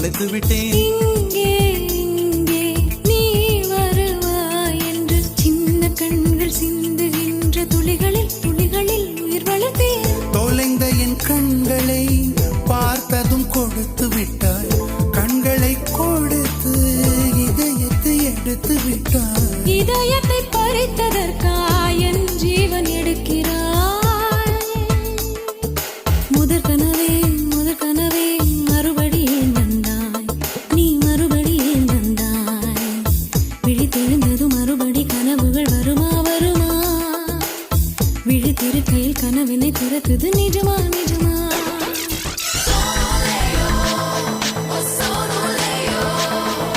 தொலைத்து விட்டேன். இங்கே இங்கே நீ வருவாய் என்று சின்ன கண்கள் சிந்துகின்ற துளிகளில் துளிகளில் உயிர் வளர்த்தேன். தொலைந்த என் கண்களை பார்த்ததும் கொடுத்து விட்டாய். கண்களை கொடுத்து இதயத்தை எடுத்து விட்டாய். இதயத்தை